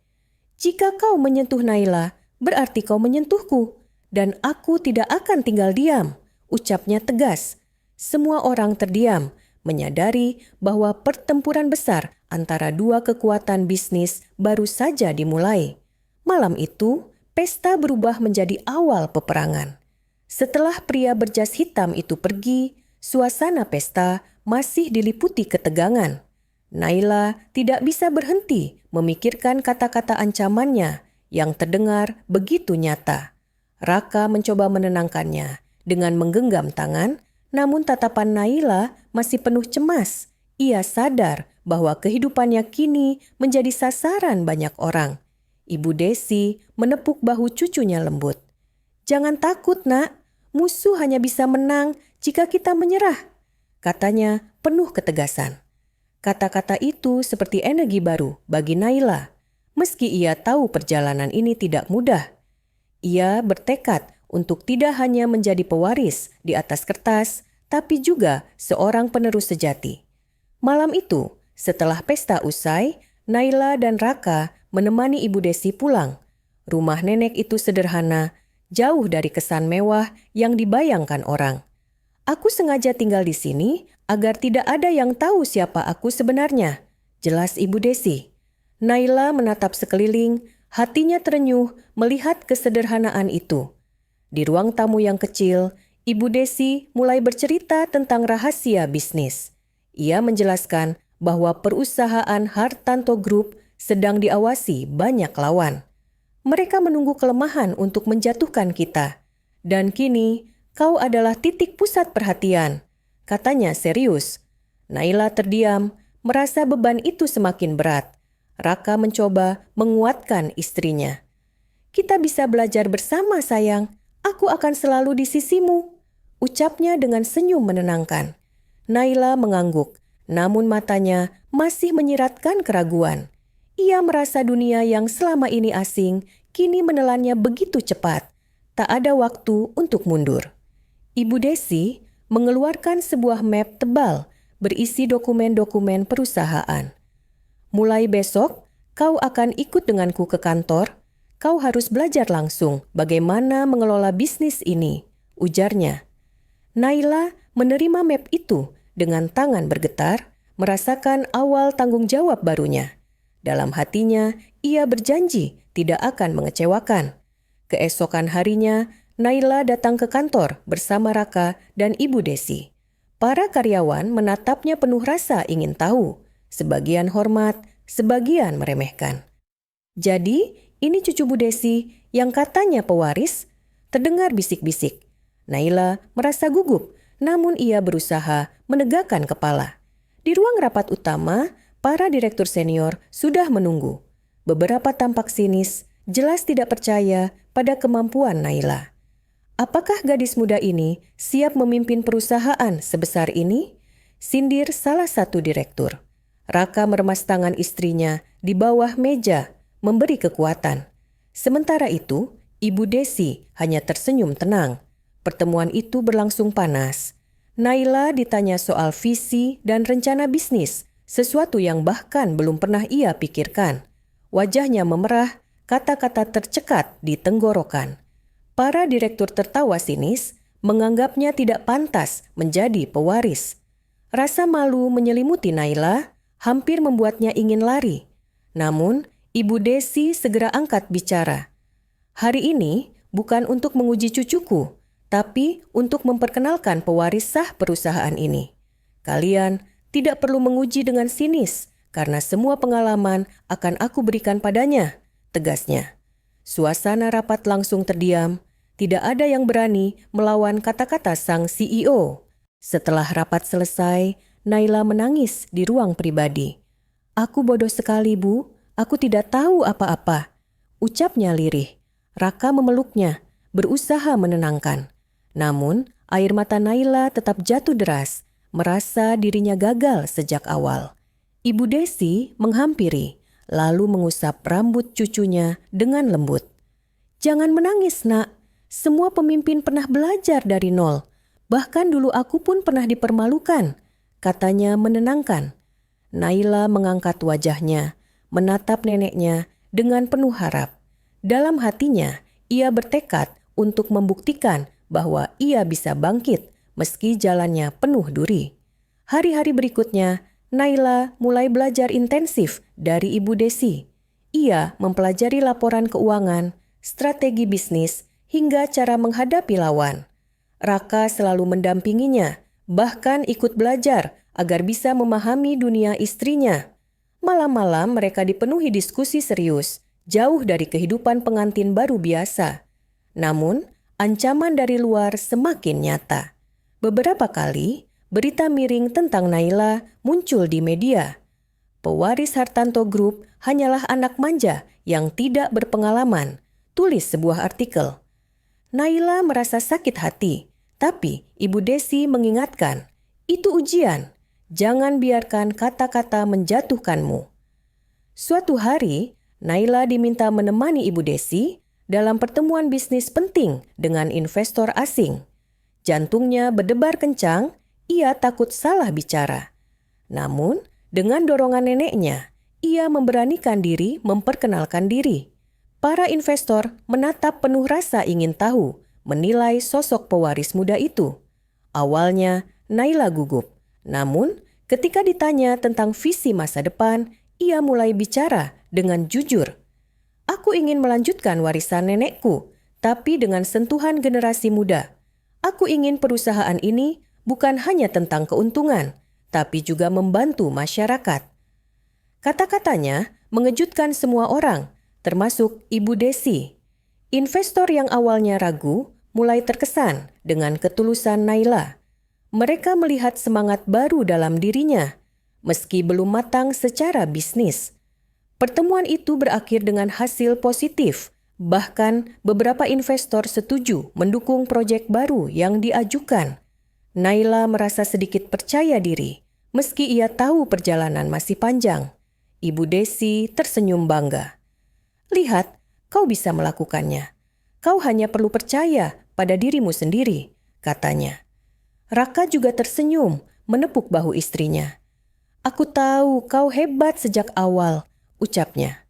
"Jika kau menyentuh Naila, berarti kau menyentuhku, dan aku tidak akan tinggal diam," ucapnya tegas. Semua orang terdiam, menyadari bahwa pertempuran besar antara dua kekuatan bisnis baru saja dimulai. Malam itu, pesta berubah menjadi awal peperangan. Setelah pria berjas hitam itu pergi, suasana pesta masih diliputi ketegangan. Naila tidak bisa berhenti memikirkan kata-kata ancamannya yang terdengar begitu nyata. Raka mencoba menenangkannya dengan menggenggam tangan, namun tatapan Naila masih penuh cemas. Ia sadar bahwa kehidupannya kini menjadi sasaran banyak orang. Ibu Desi menepuk bahu cucunya lembut. "Jangan takut, Nak. Musuh hanya bisa menang jika kita menyerah," katanya penuh ketegasan. Kata-kata itu seperti energi baru bagi Naila. Meski ia tahu perjalanan ini tidak mudah, ia bertekad untuk tidak hanya menjadi pewaris di atas kertas, tapi juga seorang penerus sejati. Malam itu, setelah pesta usai, Naila dan Raka menemani Ibu Desi pulang. Rumah nenek itu sederhana, jauh dari kesan mewah yang dibayangkan orang. "Aku sengaja tinggal di sini agar tidak ada yang tahu siapa aku sebenarnya," jelas Ibu Desi. Naila menatap sekeliling, hatinya terenyuh melihat kesederhanaan itu. Di ruang tamu yang kecil, Ibu Desi mulai bercerita tentang rahasia bisnis. Ia menjelaskan bahwa perusahaan Hartanto Group sedang diawasi banyak lawan. Mereka menunggu kelemahan untuk menjatuhkan kita. Dan kini, kau adalah titik pusat perhatian, katanya serius. Naila terdiam, merasa beban itu semakin berat. Raka mencoba menguatkan istrinya. Kita bisa belajar bersama, sayang. Aku akan selalu di sisimu, ucapnya dengan senyum menenangkan. Naila mengangguk, namun matanya masih menyiratkan keraguan. Ia merasa dunia yang selama ini asing, kini menelannya begitu cepat. Tak ada waktu untuk mundur. Ibu Desi mengeluarkan sebuah map tebal berisi dokumen-dokumen perusahaan. Mulai besok, kau akan ikut denganku ke kantor. Kau harus belajar langsung bagaimana mengelola bisnis ini, ujarnya. Naila menerima map itu dengan tangan bergetar, merasakan awal tanggung jawab barunya. Dalam hatinya, ia berjanji tidak akan mengecewakan. Keesokan harinya, Naila datang ke kantor bersama Raka dan Ibu Desi. Para karyawan menatapnya penuh rasa ingin tahu. Sebagian hormat, sebagian meremehkan. Jadi, ini cucu Bu Desi yang katanya pewaris? Terdengar bisik-bisik. Naila merasa gugup, namun ia berusaha menegakkan kepala. Di ruang rapat utama, para direktur senior sudah menunggu. Beberapa tampak sinis, jelas tidak percaya pada kemampuan Naila. Apakah gadis muda ini siap memimpin perusahaan sebesar ini? Sindir salah satu direktur. Raka meremas tangan istrinya di bawah meja, memberi kekuatan. Sementara itu, Ibu Desi hanya tersenyum tenang. Pertemuan itu berlangsung panas. Naila ditanya soal visi dan rencana bisnis, sesuatu yang bahkan belum pernah ia pikirkan. Wajahnya memerah, kata-kata tercekat di tenggorokan. Para direktur tertawa sinis, menganggapnya tidak pantas menjadi pewaris. Rasa malu menyelimuti Naila, hampir membuatnya ingin lari. Namun, Ibu Desi segera angkat bicara. Hari ini bukan untuk menguji cucuku, tapi untuk memperkenalkan pewaris sah perusahaan ini. Kalian tidak perlu menguji dengan sinis, karena semua pengalaman akan aku berikan padanya, tegasnya. Suasana rapat langsung terdiam, tidak ada yang berani melawan kata-kata sang CEO. Setelah rapat selesai, Naila menangis di ruang pribadi. Aku bodoh sekali, Bu, aku tidak tahu apa-apa, ucapnya lirih. Raka memeluknya, berusaha menenangkan. Namun, air mata Naila tetap jatuh deras, merasa dirinya gagal sejak awal. Ibu Desi menghampiri, lalu mengusap rambut cucunya dengan lembut. Jangan menangis, nak. Semua pemimpin pernah belajar dari nol. Bahkan dulu aku pun pernah dipermalukan, katanya menenangkan. Naila mengangkat wajahnya, menatap neneknya dengan penuh harap. Dalam hatinya, ia bertekad untuk membuktikan bahwa ia bisa bangkit meski jalannya penuh duri. Hari-hari berikutnya, Naila mulai belajar intensif dari Ibu Desi. Ia mempelajari laporan keuangan, strategi bisnis, hingga cara menghadapi lawan. Raka selalu mendampinginya, bahkan ikut belajar agar bisa memahami dunia istrinya. Malam-malam mereka dipenuhi diskusi serius, jauh dari kehidupan pengantin baru biasa. Namun, ancaman dari luar semakin nyata. Beberapa kali, berita miring tentang Naila muncul di media. Pewaris Hartanto Group hanyalah anak manja yang tidak berpengalaman, tulis sebuah artikel. Naila merasa sakit hati, tapi Ibu Desi mengingatkan, itu ujian, jangan biarkan kata-kata menjatuhkanmu. Suatu hari, Naila diminta menemani Ibu Desi dalam pertemuan bisnis penting dengan investor asing. Jantungnya berdebar kencang, ia takut salah bicara. Namun, dengan dorongan neneknya, ia memberanikan diri memperkenalkan diri. Para investor menatap penuh rasa ingin tahu, menilai sosok pewaris muda itu. Awalnya, Naila gugup. Namun, ketika ditanya tentang visi masa depan, ia mulai bicara dengan jujur. Aku ingin melanjutkan warisan nenekku, tapi dengan sentuhan generasi muda. Aku ingin perusahaan ini bukan hanya tentang keuntungan, tapi juga membantu masyarakat. Kata-katanya mengejutkan semua orang, termasuk Ibu Desi. Investor yang awalnya ragu mulai terkesan dengan ketulusan Naila. Mereka melihat semangat baru dalam dirinya, meski belum matang secara bisnis. Pertemuan itu berakhir dengan hasil positif. Bahkan beberapa investor setuju mendukung proyek baru yang diajukan. Naila merasa sedikit percaya diri, meski ia tahu perjalanan masih panjang. Ibu Desi tersenyum bangga. Lihat, kau bisa melakukannya. Kau hanya perlu percaya pada dirimu sendiri, katanya. Raka juga tersenyum, menepuk bahu istrinya. Aku tahu kau hebat sejak awal, ucapnya.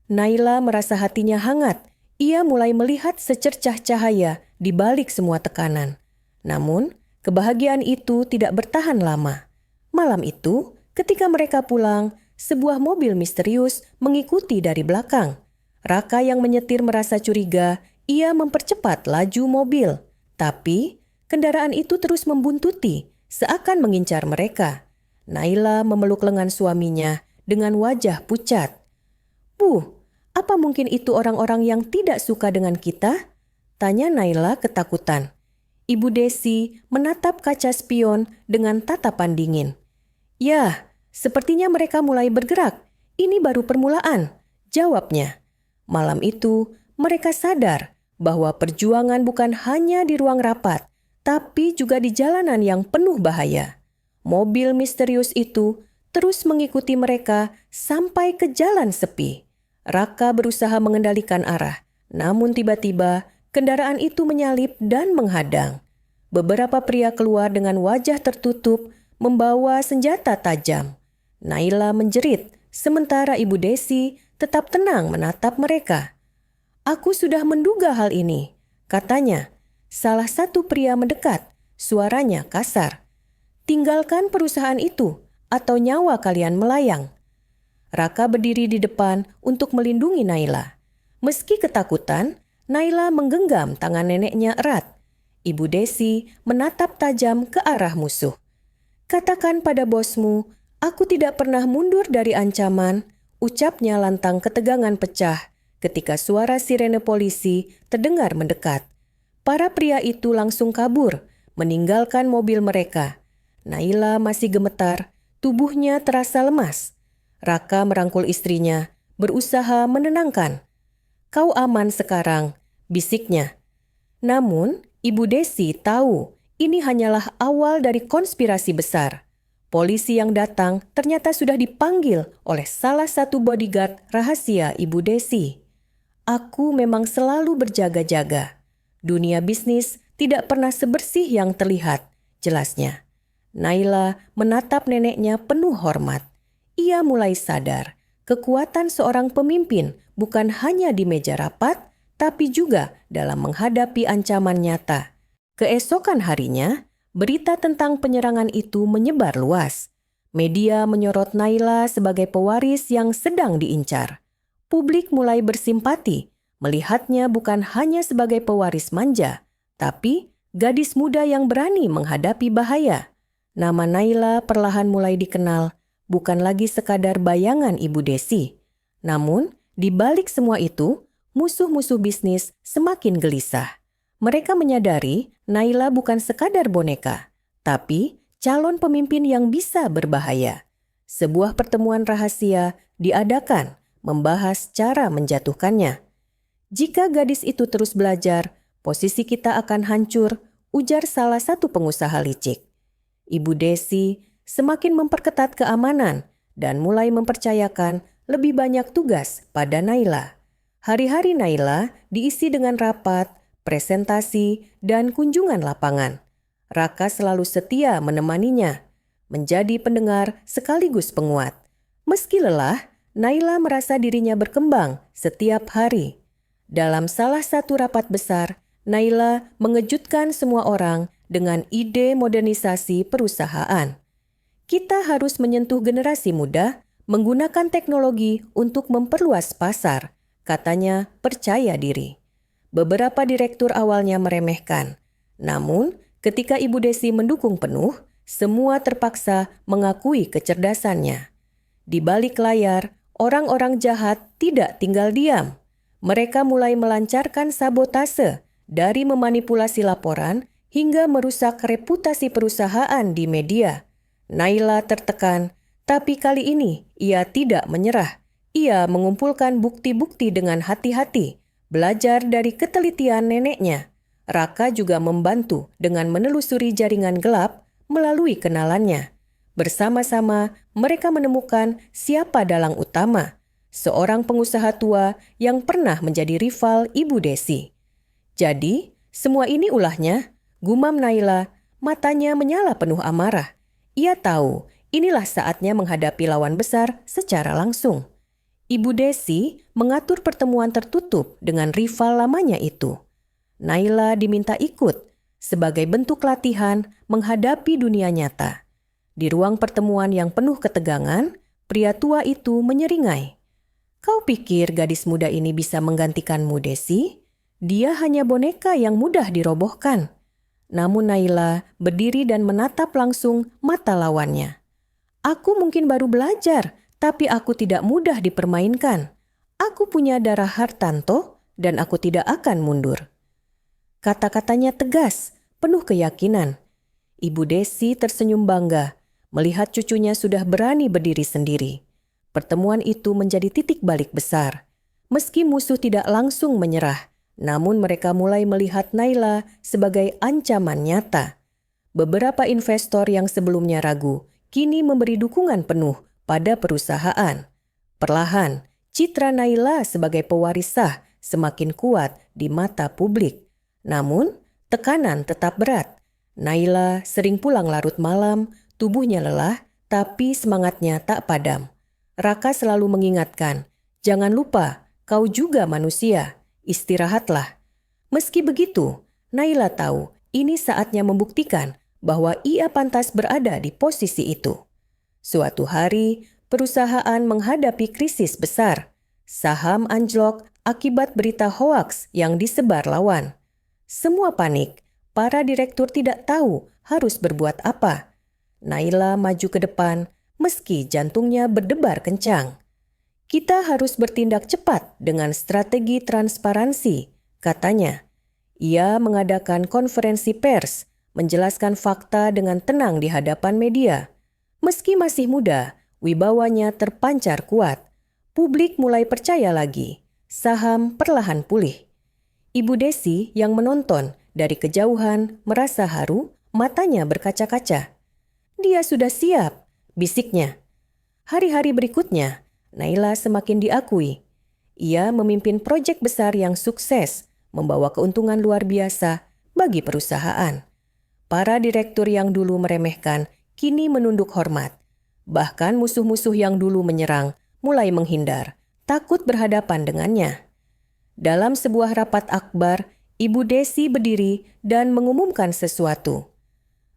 Naila merasa hatinya hangat. Ia mulai melihat secercah cahaya di balik semua tekanan. Namun, kebahagiaan itu tidak bertahan lama. Malam itu, ketika mereka pulang, sebuah mobil misterius mengikuti dari belakang. Raka yang menyetir merasa curiga, ia mempercepat laju mobil. Tapi, kendaraan itu terus membuntuti, seakan mengincar mereka. Naila memeluk lengan suaminya dengan wajah pucat. "Bu, apa mungkin itu orang-orang yang tidak suka dengan kita?" tanya Naila ketakutan. Ibu Desi menatap kaca spion dengan tatapan dingin. "Ya, sepertinya mereka mulai bergerak. Ini baru permulaan," jawabnya. Malam itu, mereka sadar bahwa perjuangan bukan hanya di ruang rapat, tapi juga di jalanan yang penuh bahaya. Mobil misterius itu terus mengikuti mereka sampai ke jalan sepi. Raka berusaha mengendalikan arah, namun tiba-tiba kendaraan itu menyalip dan menghadang. Beberapa pria keluar dengan wajah tertutup, membawa senjata tajam. Naila menjerit, sementara Ibu Desi tetap tenang menatap mereka. "Aku sudah menduga hal ini," katanya. Salah satu pria mendekat, suaranya kasar. "Tinggalkan perusahaan itu, atau nyawa kalian melayang." Raka berdiri di depan untuk melindungi Naila. Meski ketakutan, Naila menggenggam tangan neneknya erat. Ibu Desi menatap tajam ke arah musuh. "Katakan pada bosmu, aku tidak pernah mundur dari ancaman," ucapnya lantang ketegangan pecah ketika suara sirene polisi terdengar mendekat. Para pria itu langsung kabur, meninggalkan mobil mereka. Naila masih gemetar, tubuhnya terasa lemas. Raka merangkul istrinya, berusaha menenangkan. "Kau aman sekarang," bisiknya. Namun, Ibu Desi tahu ini hanyalah awal dari konspirasi besar. Polisi yang datang ternyata sudah dipanggil oleh salah satu bodyguard rahasia Ibu Desi. "Aku memang selalu berjaga-jaga. Dunia bisnis tidak pernah sebersih yang terlihat," jelasnya. Naila menatap neneknya penuh hormat. Ia mulai sadar, kekuatan seorang pemimpin bukan hanya di meja rapat, tapi juga dalam menghadapi ancaman nyata. Keesokan harinya, berita tentang penyerangan itu menyebar luas. Media menyorot Naila sebagai pewaris yang sedang diincar. Publik mulai bersimpati, melihatnya bukan hanya sebagai pewaris manja, tapi gadis muda yang berani menghadapi bahaya. Nama Naila perlahan mulai dikenal, bukan lagi sekadar bayangan Ibu Desi. Namun, di balik semua itu, musuh-musuh bisnis semakin gelisah. Mereka menyadari Naila bukan sekadar boneka, tapi calon pemimpin yang bisa berbahaya. Sebuah pertemuan rahasia diadakan membahas cara menjatuhkannya. "Jika gadis itu terus belajar, posisi kita akan hancur," ujar salah satu pengusaha licik. Ibu Desi semakin memperketat keamanan dan mulai mempercayakan lebih banyak tugas pada Naila. Hari-hari Naila diisi dengan rapat, presentasi, dan kunjungan lapangan. Raka selalu setia menemaninya, menjadi pendengar sekaligus penguat. Meski lelah, Naila merasa dirinya berkembang setiap hari. Dalam salah satu rapat besar, Naila mengejutkan semua orang dengan ide modernisasi perusahaan. "Kita harus menyentuh generasi muda, menggunakan teknologi untuk memperluas pasar, katanya percaya diri. Beberapa direktur awalnya meremehkan. Namun, ketika Ibu Desi mendukung penuh, semua terpaksa mengakui kecerdasannya. Di balik layar, orang-orang jahat tidak tinggal diam. Mereka mulai melancarkan sabotase, dari memanipulasi laporan hingga merusak reputasi perusahaan di media. Naila tertekan, tapi kali ini ia tidak menyerah. Ia mengumpulkan bukti-bukti dengan hati-hati, belajar dari ketelitian neneknya. Raka juga membantu dengan menelusuri jaringan gelap melalui kenalannya. Bersama-sama mereka menemukan siapa dalang utama, seorang pengusaha tua yang pernah menjadi rival Ibu Desi. Jadi, semua ini ulahnya, gumam Naila, matanya menyala penuh amarah. Ia tahu inilah saatnya menghadapi lawan besar secara langsung. Ibu Desi mengatur pertemuan tertutup dengan rival lamanya itu. Naila diminta ikut sebagai bentuk latihan menghadapi dunia nyata. Di ruang pertemuan yang penuh ketegangan, pria tua itu menyeringai. "Kau pikir gadis muda ini bisa menggantikanmu, Desi? Dia hanya boneka yang mudah dirobohkan." Namun Naila berdiri dan menatap langsung mata lawannya. "Aku mungkin baru belajar, tapi aku tidak mudah dipermainkan. Aku punya darah Hartanto dan aku tidak akan mundur." Kata-katanya tegas, penuh keyakinan. Ibu Desi tersenyum bangga melihat cucunya sudah berani berdiri sendiri. Pertemuan itu menjadi titik balik besar. Meski musuh tidak langsung menyerah, namun mereka mulai melihat Naila sebagai ancaman nyata. Beberapa investor yang sebelumnya ragu, kini memberi dukungan penuh pada perusahaan. Perlahan, citra Naila sebagai pewaris sah semakin kuat di mata publik. Namun, tekanan tetap berat. Naila sering pulang larut malam, tubuhnya lelah, tapi semangatnya tak padam. Raka selalu mengingatkan, "Jangan lupa, kau juga manusia. Istirahatlah." Meski begitu, Naila tahu ini saatnya membuktikan bahwa ia pantas berada di posisi itu. Suatu hari, perusahaan menghadapi krisis besar. Saham anjlok akibat berita hoaks yang disebar lawan. Semua panik, para direktur tidak tahu harus berbuat apa. Naila maju ke depan meski jantungnya berdebar kencang. "Kita harus bertindak cepat dengan strategi transparansi," katanya. Ia mengadakan konferensi pers, menjelaskan fakta dengan tenang di hadapan media. Meski masih muda, wibawanya terpancar kuat. Publik mulai percaya lagi. Saham perlahan pulih. Ibu Desi yang menonton dari kejauhan merasa haru, matanya berkaca-kaca. "Dia sudah siap," bisiknya. Hari-hari berikutnya, Naila semakin diakui. Ia memimpin proyek besar yang sukses, membawa keuntungan luar biasa bagi perusahaan. Para direktur yang dulu meremehkan kini menunduk hormat. Bahkan musuh-musuh yang dulu menyerang mulai menghindar, takut berhadapan dengannya. Dalam sebuah rapat akbar, Ibu Desi berdiri dan mengumumkan sesuatu.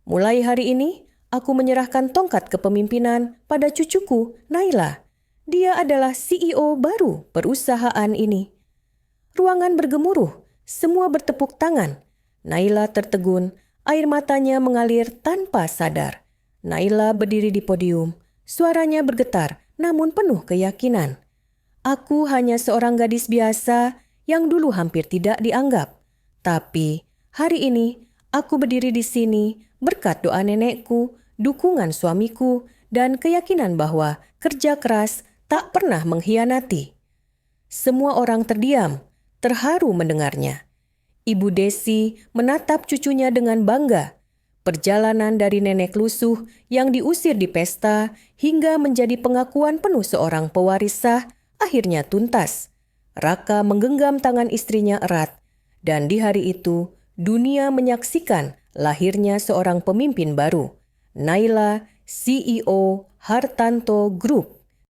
"Mulai hari ini, aku menyerahkan tongkat kepemimpinan pada cucuku, Naila. Dia adalah CEO baru perusahaan ini." Ruangan bergemuruh, semua bertepuk tangan. Naila tertegun, air matanya mengalir tanpa sadar. Naila berdiri di podium, suaranya bergetar namun penuh keyakinan. "Aku hanya seorang gadis biasa yang dulu hampir tidak dianggap. Tapi hari ini aku berdiri di sini berkat doa nenekku, dukungan suamiku, dan keyakinan bahwa kerja keras tak pernah mengkhianati." Semua orang terdiam, terharu mendengarnya. Ibu Desi menatap cucunya dengan bangga. Perjalanan dari nenek lusuh yang diusir di pesta hingga menjadi pengakuan penuh seorang pewaris sah akhirnya tuntas. Raka menggenggam tangan istrinya erat, dan di hari itu dunia menyaksikan lahirnya seorang pemimpin baru, Naila, CEO Hartanto Group.